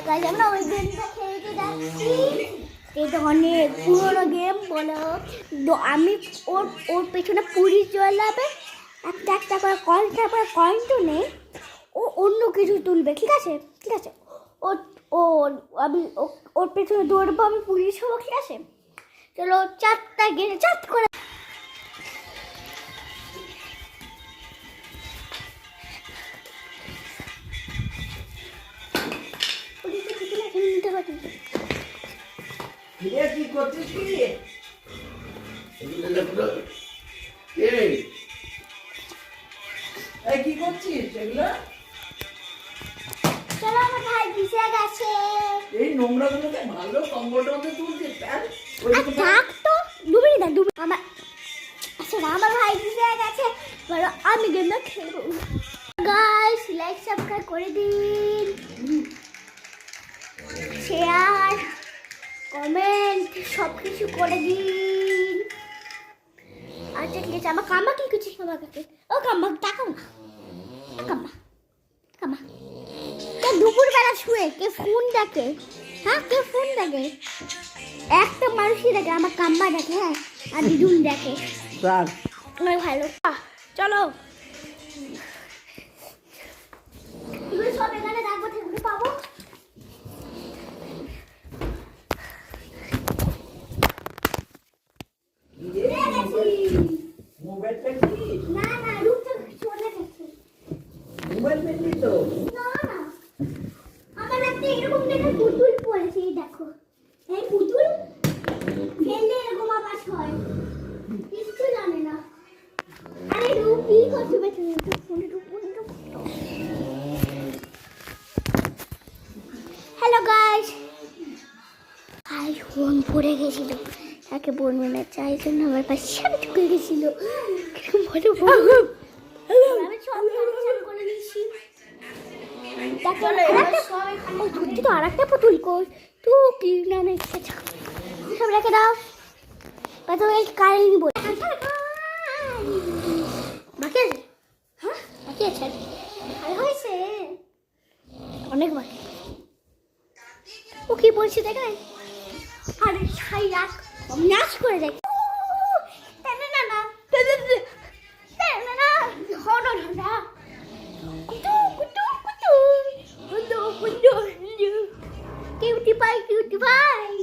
Guys আমরা ওই গেমটা খেলতে যাচ্ছি। এটা অনেক পুরোনো গেম বলো। আমি ওর পেছনে পুলিশ জ্বলাবে, একটা একটা করে কয়েন, তারপরে কয়েন তো নেই, ও অন্য কিছু তুলবে। ঠিক আছে ঠিক আছে, আমি ওর পেছনে দৌড়বো, আমি পুলিশ হবো। ঠিক আছে চলো, 4টা গেলে চাট করে নিতে পারি। কি করছিস কি? কি করছিস এগুলো? চলো আমার ভাই ভিজে গেছে। এই নোংরা গুলোকে ভালো কম্বলটার মধ্যে তুলছিস? থাক তো, ডুবিনি না ডুবি আমার। আচ্ছা আমার ভাই ভিজে গেছে, বলো আমি গেমটা খেলবো। গাইস লাইক সাবস্ক্রাইব করে দিন, শেয়ার কমেন্ট সব কিছু করে দিন। আচ্ছা ঠিক আছে, আমার কাম্মা কি করছিস আমার কাছে? ও কাম্মা তাকাও না, কাম্মা কাম্মা দুপুরবেলা শুয়ে কে ফোন দেখে? হ্যাঁ কে ফোন দেখে? একটা মানুষই দেখে, আমার কাম্মা দেখে। হ্যাঁ আর দিদুন দেখে। আমার ভালো চলো, এগুলো সব এখানে রাখবো, এগুলো পাবো। মোবাইল পেলি? না না রূপটা চলে গেছে। মোবাইল পেলি তো? না না, আমার একটা এরকম দেখে পুতুল পড়েছে, এই দেখো এই পুতুল ফেললে এরকম আওয়াজ হয়, কিছু জানে না। আরে রূপ কি করছে পেছনে? হ্যালো গাইস, ফোন পড়ে গেছিল, তাকে বলবো না, চাই জন্য আমার পাশে সামনে ঢুকে গেছিল। কিরকম ভালো বলবো, আমি সব ক্যাপচার করে নিয়েছি। তো আর একটা পুতুল কই তো কি না সব রেখে দাও, কারে নিব বাকি আছে। হ্যাঁ বাকি আছে, ভালো হয়েছে অনেক বাকি। ও কি বলছে দেখেন? আরে ছাই রাখ, নাচ করে দেখ। Cutie pie, cutie pie.